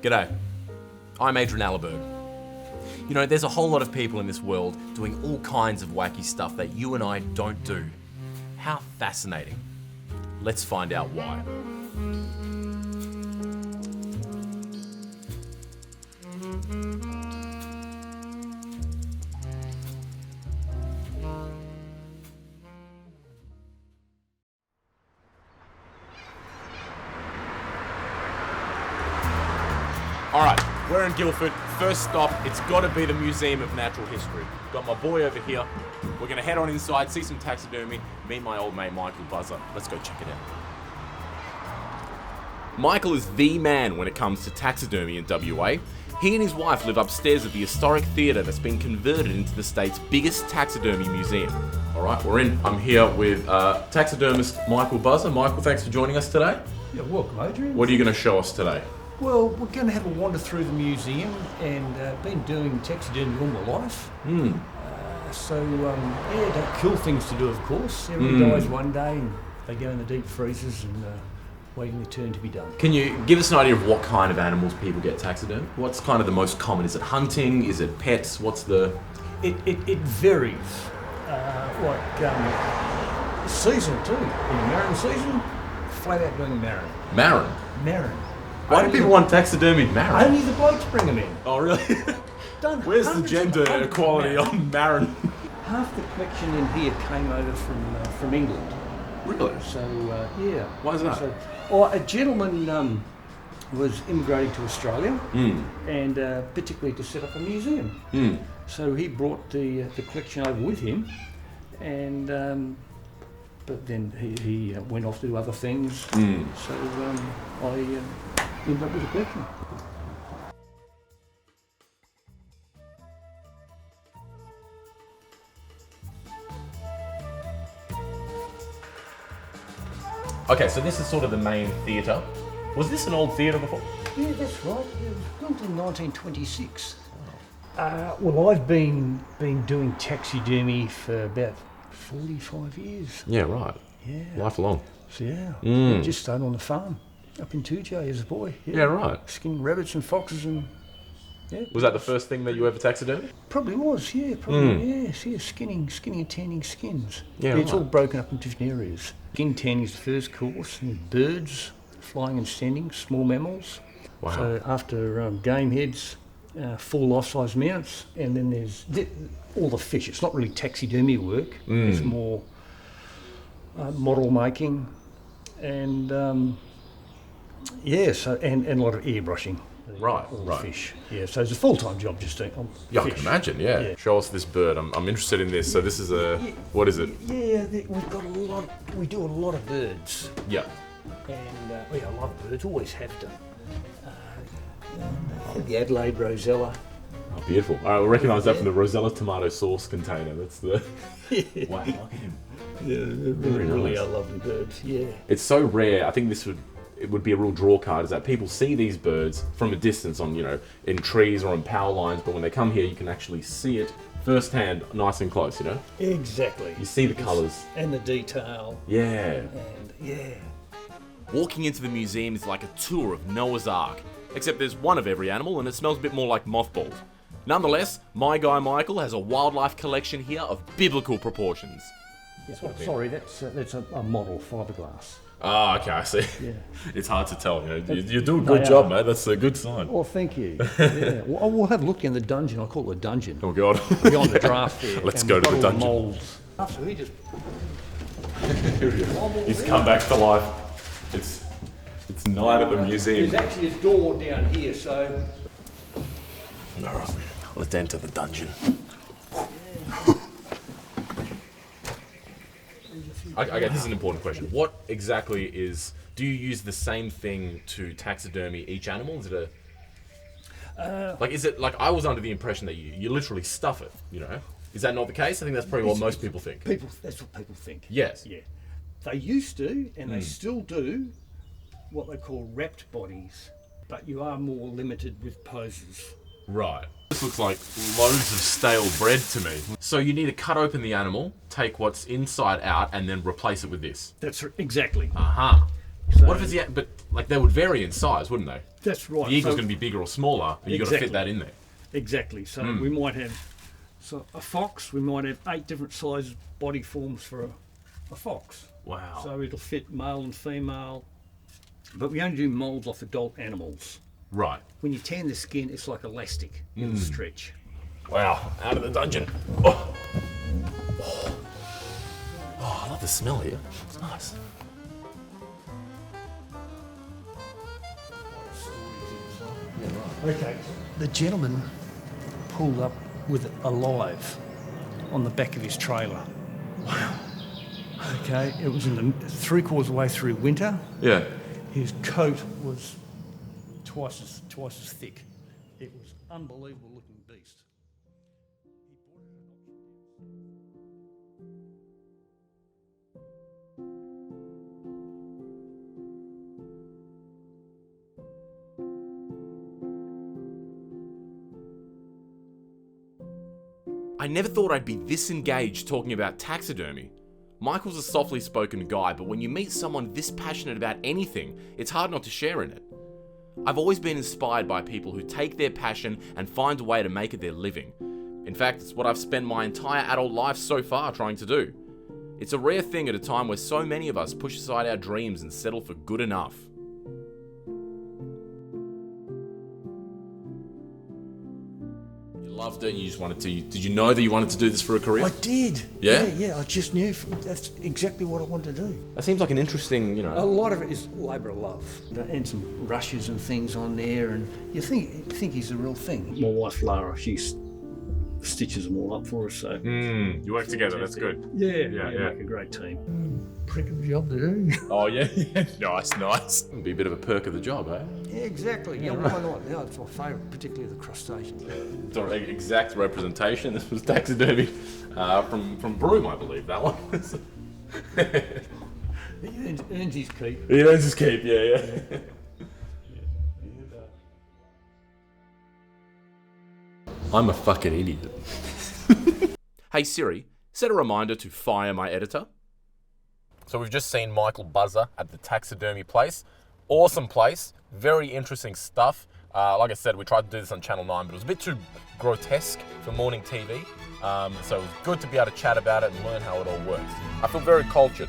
G'day, I'm Adrian Allerberg. You know, there's a whole lot of people in this world doing all kinds of wacky stuff that you and I don't do. How fascinating. Let's find out why. Alright, we're in Guildford. First stop, it's gotta be the Museum of Natural History. Got my boy over here. We're gonna head on inside, see some taxidermy, meet my old mate Michael Buzzer. Let's go check it out. Michael is the man when it comes to taxidermy in WA. He and his wife live upstairs at the historic theatre that's been converted into the state's biggest taxidermy museum. Alright, we're in. I'm here with taxidermist Michael Buzzer. Michael, thanks for joining us today. You're welcome, Adrian. What are you gonna show us today? Well, we're going to have a wander through the museum, and been doing taxidermy all my life. Don't kill things to do, of course. Everybody dies one day, and they go in the deep freezers and waiting their turn to be done. Can you give us an idea of what kind of animals people get taxidermy? What's kind of the most common? Is it hunting? Is it pets? What's the... It varies. Seasonal too. In Marron season, flat out doing Marron. Marron? Marron. Why do people want taxidermied Marron? Only the blokes bring them in. Oh, really? Where's the gender equality on Marron? Half the collection in here came over from England. Really? So, yeah. Why is that? A gentleman was immigrating to Australia, and particularly to set up a museum. So he brought the collection over with him, and but then he went off to do other things. So I ended up with a collection. Okay, so this is sort of the main theatre. Was this an old theatre before? Yeah, that's right. It was built in 1926. Well, I've been doing taxidermy for about 45 years. Yeah, right. Yeah. Lifelong. So I just started on the farm up in Tujay as a boy. Yeah, right. Skinning rabbits and foxes and... Yeah. Was that the first thing that you ever taxidermied? Probably was, yeah. Yes, skinning and tanning skins. Yeah, It's all broken up into different areas. Skin tanning is the first course, and birds, flying and standing, small mammals. Wow. So after game heads, full life-size mounts, and then there's all the fish. It's not really taxidermy work. It's more model making, and and a lot of airbrushing. Right, all right. Fish. Yeah, so it's a full-time job just doing Yeah, fish. I can imagine, yeah. Show us this bird. I'm interested in this. So this is what is it? Yeah, we've got we do a lot of birds. Yeah. And I love birds, always have done. The Adelaide Rosella. Oh, beautiful. All right, we'll recognise that from the Rosella tomato sauce container. That's the... Wow, look at him. Yeah, really are lovely birds, yeah. It's so rare. I think it would be a real draw card, is that people see these birds from a distance on, in trees or on power lines, but when they come here, you can actually see it firsthand, nice and close, Exactly. You see the colours. And the detail. Yeah. And, Walking into the museum is like a tour of Noah's Ark, except there's one of every animal and it smells a bit more like mothballs. Nonetheless, my guy Michael has a wildlife collection here of biblical proportions. Sorry, that's a model fiberglass. Ah, okay, I see. Yeah. It's hard to tell. You do a good job, mate. That's a good sign. Well, thank you. Yeah. Well, we'll have a look in the dungeon. I call it a dungeon. Oh, God. Beyond the draft there. Let's go to the dungeon. Molds. So we just... He's come back to life. It's night at the museum. There's actually a door down here, so... All right, let's enter the dungeon. Okay, this is an important question. What exactly do you use the same thing to taxidermy each animal? Is it I was under the impression that you literally stuff it, Is that not the case? I think that's probably what most people think. That's what people think. Yes. Yeah. They used to, and they still do, what they call wrapped bodies, but you are more limited with poses. Right. This looks like loads of stale bread to me. So you need to cut open the animal, take what's inside out, and then replace it with this. Exactly. Uh-huh. So, What if it's but like they would vary in size, wouldn't they? That's right. The eagle's going to be bigger or smaller, and you've got to fit that in there. Exactly. So we might have a fox. We might have 8 different size body forms for a fox. Wow. So it'll fit male and female. But we only do moulds off adult animals. Right. When you tan the skin, it's like elastic. It'll stretch. Wow. Out of the dungeon. Oh. I love the smell here. It's nice. Okay. The gentleman pulled up with it alive on the back of his trailer. Wow. Okay. It was in the 3/4 way through winter. Yeah. His coat was twice as thick. It was unbelievable looking beast. I never thought I'd be this engaged talking about taxidermy. Michael's a softly spoken guy, but when you meet someone this passionate about anything, it's hard not to share in it. I've always been inspired by people who take their passion and find a way to make it their living. In fact, it's what I've spent my entire adult life so far trying to do. It's a rare thing at a time where so many of us push aside our dreams and settle for good enough. Loved it. You just wanted to. Did you know that you wanted to do this for a career? I did. Yeah? Yeah. I just knew that's exactly what I wanted to do. That seems like an interesting, A lot of it is labour of love, and some rushes and things on there, and you think he's the real thing. My wife Lara, she stitches them all up for us. So you work together. That's good. Yeah. Like a great team. Prick of a job to do. Oh yeah, nice. It'd be a bit of a perk of the job, eh? Yeah, exactly. Yeah, why not? Yeah, it's my favourite, particularly the crustaceans. It's an exact representation. This was taxidermy from Broome, I believe that one. He earns his keep. He earns his keep. Yeah. I'm a fucking idiot. Hey Siri, set a reminder to fire my editor. So we've just seen Michael Buzzer at the Taxidermy Place. Awesome place, very interesting stuff. Like I said, we tried to do this on Channel 9, but it was a bit too grotesque for morning TV. So it was good to be able to chat about it and learn how it all works. I feel very cultured.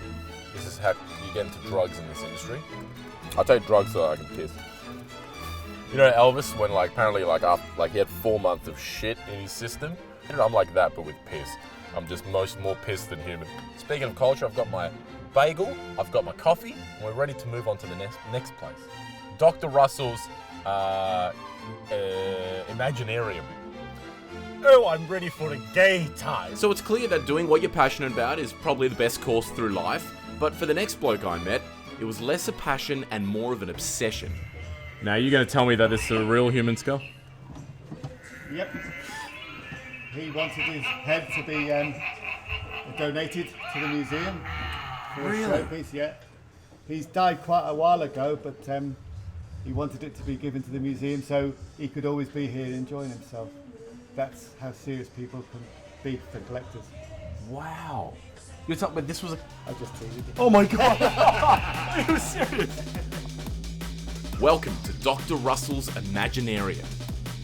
This is how you get into drugs in this industry. I take drugs so I can piss. You know Elvis, when apparently he had 4 months of shit in his system? I'm like that, but with piss. I'm just more pissed than human. Speaking of culture, I've got my bagel, I've got my coffee, and we're ready to move on to the next place. Dr. Russell's Imaginarium. Oh, I'm ready for a gay time. So it's clear that doing what you're passionate about is probably the best course through life, but for the next bloke I met, it was less a passion and more of an obsession. Now, you're going to tell me that this is a real human skull? Yep. He wanted his head to be donated to the museum. Really? Piece, yeah. He's died quite a while ago, but he wanted it to be given to the museum so he could always be here enjoying himself. That's how serious people can be for collectors. Wow. You're talking about this was a... I just teased you. Oh my god! Are you serious? Welcome to Dr. Russell's Imaginarium.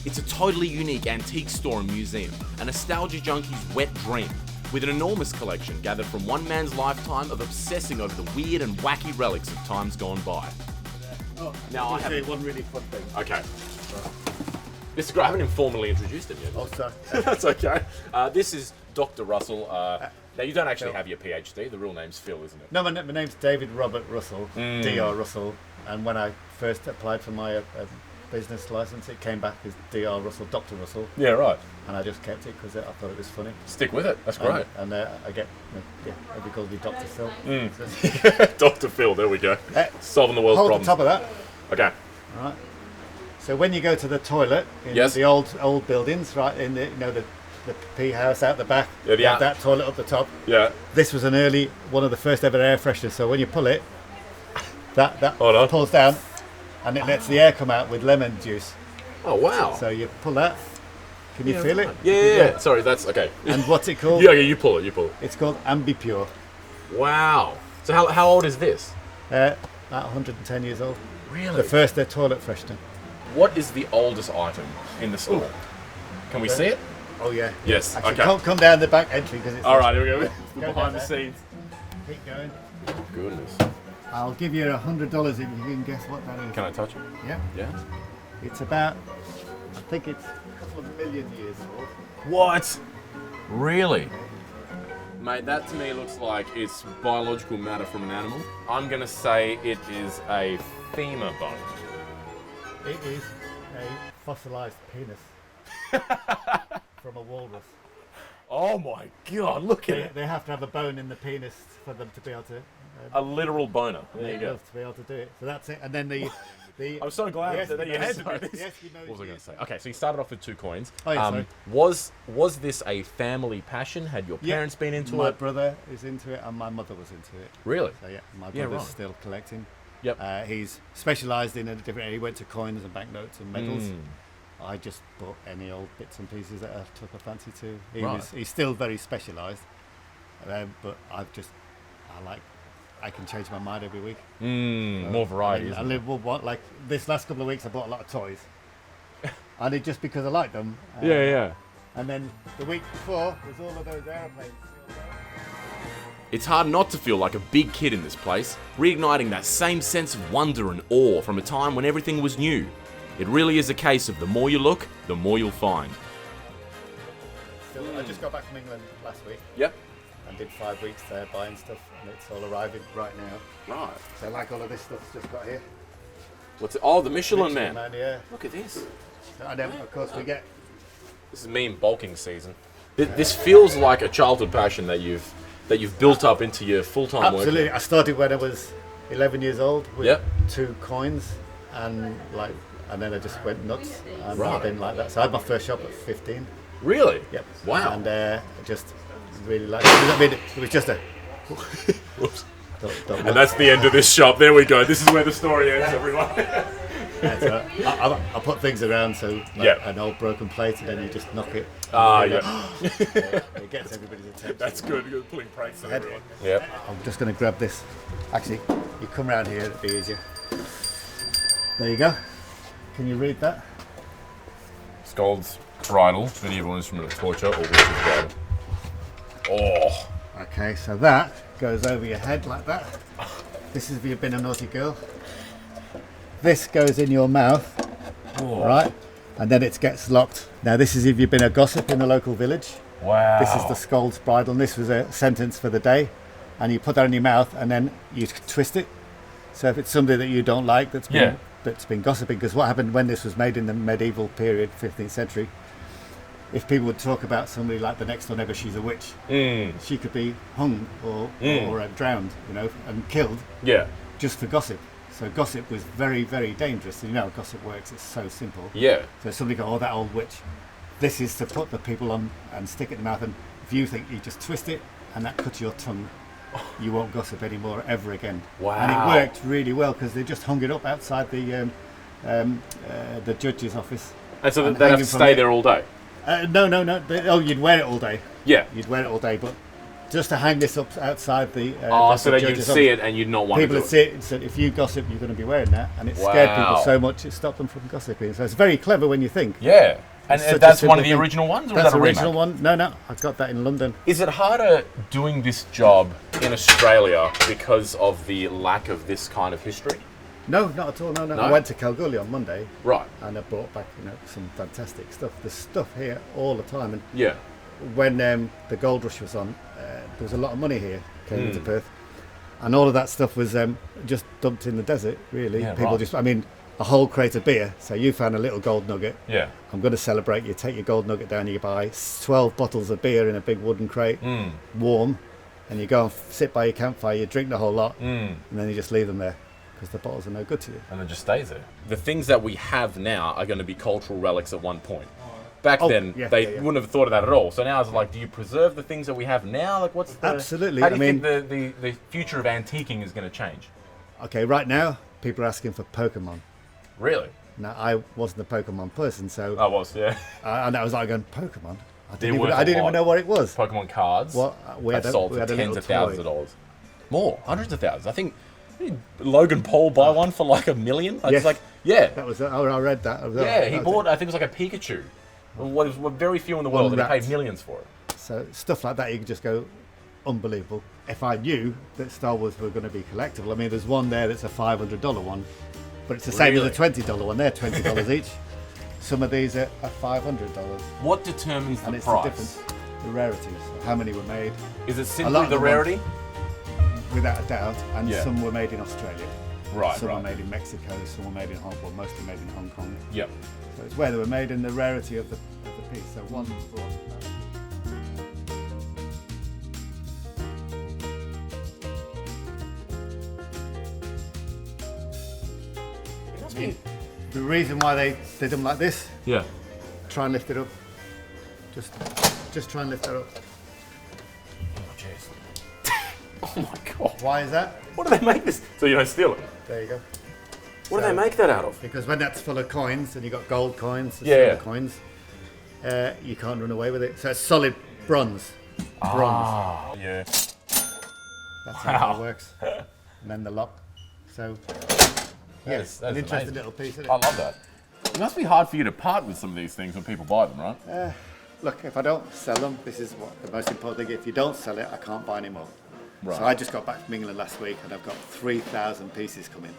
It's a totally unique antique store and museum, a nostalgia junkie's wet dream, with an enormous collection gathered from one man's lifetime of obsessing over the weird and wacky relics of times gone by. Oh, now I have one really fun thing. Okay. Mr. Gray, I haven't informally introduced him yet. Oh, sorry. That's okay. This is Dr. Russell. Now, you don't actually have your PhD. The real name's Phil, isn't it? No, my name's David Robert Russell, Dr. Russell, and when I first applied for my business license, it came back as Dr. Russell, Dr. Russell. Yeah, right. And I just kept it because I thought it was funny. Stick with it. That's great. And I get, everybody calls me Dr. Phil. Dr. Phil, there we go. Solving the world's hold problems. the top of that. Okay. All right. So when you go to the toilet in the old buildings, right, in the the pea house out the back, that toilet up the top. Yeah. This was one of the first ever air fresheners. So when you pull it, that pulls down, and it lets the air come out with lemon juice. Oh wow! So you pull that, Can you feel it? Yeah. Sorry, that's okay. And what's it called? Yeah, you pull it. It's called Ambipure. Wow. So how old is this? About 110 years old. Really? The first toilet freshener. What is the oldest item in the store? Can we see it? Oh yeah. Yes. Actually, Okay. come down the back entry because it's. All right, here we go. Go Behind the down scenes. Keep going. Goodness. I'll give you $100 if you can guess what that is. Can I touch it? Yeah. Yeah. It's about. I think it's a couple of million years old. What? Really? Mate, that to me looks like it's biological matter from an animal. I'm gonna say it is a femur bone. It is a fossilized penis from a walrus. Oh my god, look at it. They have to have a bone in the penis for them to be able to. A literal boner. There you go. To be able to do it. So that's it. And then the I'm so glad Yes, that you you know, had to do sorry. this. Yes, you know. What was I going to say? Okay, so you started off with 2 coins. Oh, yeah, sorry. Was this a family passion? Had your parents been into my it? brother is into it and my mother was into it. Really? So yeah, my Yeah, brother's right. still collecting. Yep. He's specialised in a different area. He went to coins and banknotes and medals. Mm. I just bought any old bits and pieces that I took a fancy to. Right. He's still very specialised, but I can change my mind every week. More variety. I live like this last couple of weeks. I bought a lot of toys, and it just because I like them. Yeah. And then the week before was all of those airplanes. It's hard not to feel like a big kid in this place, reigniting that same sense of wonder and awe from a time when everything was new. It really is a case of the more you look, the more you'll find. I just got back from England last week. Yep. And did 5 weeks there buying stuff, and it's all arriving right now. Right. So like all of this stuff's just got here. What's it? Oh, the Michelin Man. Yeah. Look at this. And then of course we get. This is me in bulking season. This feels like a childhood passion that you've built up into your full-time work. Absolutely. I started when I was 11 years old with Yep. 2 coins, and then I just went nuts. And Right. I've been like that. So I had my first shop at 15. Really? Yep. Wow. And I just really liked it. I mean, it was just a. Whoops. Don't And that's the end of this shop. There we go. This is where the story ends, everyone. So I put things around, so like Yeah. an old broken plate, and then you just knock it. Ah, and yeah. it gets everybody's attention. That's good. Good pulling pranks on Head- everyone. Yep. I'm just going to grab this. Actually, you come around here, it'll be easier. There you go. Can you read that? Scold's bridle, medieval instrument of torture, or witch's bridle. Oh. Okay, so that goes over your head like that. This is if you've been a naughty girl. This goes in your mouth, Oh. right? And then it gets locked. Now this is if you've been a gossip in the local village. Wow. This is the Scold's bridle, and this was a sentence for the day. And you put that in your mouth, and then you twist it. So if it's somebody that you don't like that's been gossiping, because what happened when this was made in the medieval period, 15th century, if people would talk about somebody like the next door neighbour, she's a witch, she could be hung or drowned, and killed Yeah. just for gossip. So gossip was very, very dangerous. You know how gossip works, it's so simple. Yeah. So somebody go, oh, that old witch. This is to put the people on and stick it in the mouth, and if you think you just twist it and that cuts your tongue, you won't gossip anymore ever again. Wow. And it worked really well because they just hung it up outside the judge's office. And so And they have hanging to from stay it. there all day. No. You'd wear it all day. Yeah. You'd wear it all day, but just to hang this up outside the So that you'd judge's see office, it and you'd not want people to would do see it. it and said, if you gossip, you're going to be wearing that, and it scared people Wow. so much it stopped them from gossiping. So it's very clever when you think. Yeah. And It's such a that's one of simple the thing. original ones, or That's is that the a original remake? one. No, I got that in London. Is it harder doing this job in Australia because of the lack of this kind of history? No, not at all. No. No? I went to Kalgoorlie on Monday, Right. and I brought back some fantastic stuff. There's stuff here all the time, and Yeah. when the gold rush was on, there was a lot of money here came into Perth, and all of that stuff was just dumped in the desert. Really, Yeah, people right. a whole crate of beer. So you found a little gold nugget. Yeah. I'm going to celebrate. You take your gold nugget down. You buy 12 bottles of beer in a big wooden crate, warm, and you go and sit by your campfire. You drink the whole lot, and then you just leave them there because the bottles are no good to you. And it just stays there. The things that we have now are going to be cultural relics at one point. Back Oh, then, yeah, they yeah, yeah. wouldn't have thought of that at all. So now it's like, do you preserve the things that we have now? Like, what's the... Absolutely. How do you I think the future of antiquing is going to change? Okay, right now people are asking for Pokemon. Really? Now, I wasn't a Pokemon person, so I was, yeah. and I was like going, Pokemon? I didn't worth even a lot. know what it was. Pokemon cards. What? That sold we for had a tens little of thousands toy. of dollars. More, hundreds of thousands. I think Logan Paul buy one for like $1 million. It's Yes. like, yeah. That was. Oh, I read that. Yeah, he bought, I think it was like a Pikachu. Well, there's very few in the world, and he paid millions for it. So stuff like that, you could just go, unbelievable. If I knew that Star Wars were going to be collectible, I mean, there's one there that's a $500 one, but it's the same as a $20 one. They're $20 each. Some of these are $500. What determines And the it's price? the difference, the rarities, how many were made. Is it A simply lot of the them rarity? Without a doubt, and Yeah. some were made in Australia. Right, Some right. were made in Mexico, some were made in Hong Kong, mostly made in Hong Kong. Yep. So it's where they were made and the rarity of the piece. So one brought the reason why they did them like this, Yeah. try and lift it up. Just try and lift it up. Oh, jeez. Oh my god. Why is that? What do they make this? So you don't steal it. There you go. What do they make that out of? Because when that's full of coins and you've got gold coins, Yeah, silver yeah. coins, you can't run away with it. So it's solid bronze. Bronze. Ah, yeah. That's how it works. And then the lock. So, yes, that an is interesting amazing. little piece, isn't it? I love that. It must be hard for you to part with some of these things when people buy them, right? Look, if I don't sell them, this is what the most important thing. If you don't sell it, I can't buy any more. Right. So I just got back from England last week and I've got 3,000 pieces coming.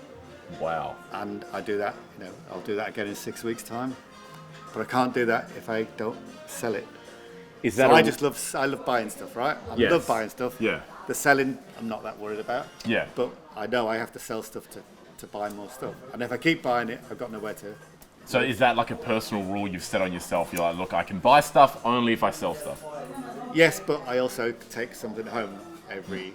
Wow. And I do that, I'll do that again in 6 weeks' time. But I can't do that if I don't sell it. Is So I love buying stuff, right? I Yes. love buying stuff. Yeah. The selling, I'm not that worried about. Yeah. But I know I have to sell stuff to buy more stuff. And if I keep buying it, I've got nowhere to. So is that like a personal rule you've set on yourself? You're like, look, I can buy stuff only if I sell stuff. Yes, but I also take something home every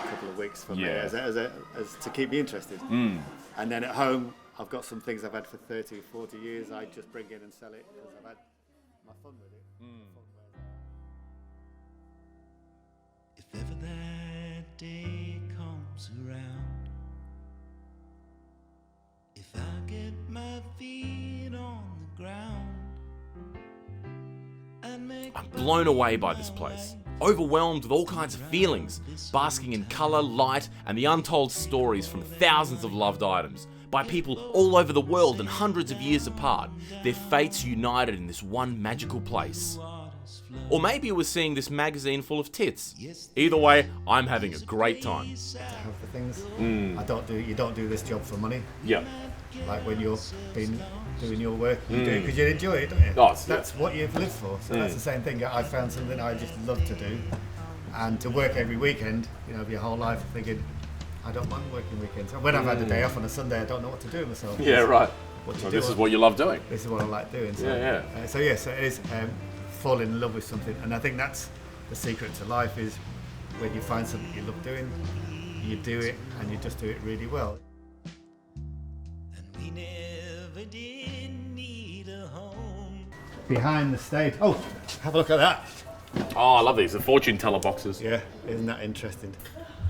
couple of weeks for me Yeah. as to keep me interested. And then at home, I've got some things I've had for 30, 40 years. I just bring in and sell it because I've had my fun with it. If ever that day comes around, if I get my feet on the ground, and make I'm blown away by this place. Overwhelmed with all kinds of feelings, basking in colour, light, and the untold stories from thousands of loved items, by people all over the world and hundreds of years apart, their fates united in this one magical place. Or maybe it was seeing this magazine full of tits. Either way, I'm having a great time. Have the things. You don't do this job for money. Yeah. Like when you've been doing your work, you do it because you enjoy it, don't you? Oh, it's- That's what you've lived for. So that's the same thing. I found something I just love to do, and to work every weekend, your whole life thinking, I don't want working weekends. So when I've had a day off on a Sunday, I don't know what to do with myself. Yeah, right. What to Well, do. this is what you love doing. This is what I like doing. So, Yeah. So yes, it is fall in love with something, and I think that's the secret to life is when you find something you love doing, you do it, and you just do it really well. and we never did need a home. Behind the stage. Oh, have a look at that. Oh, I love these. The fortune teller boxes. Yeah, isn't that interesting?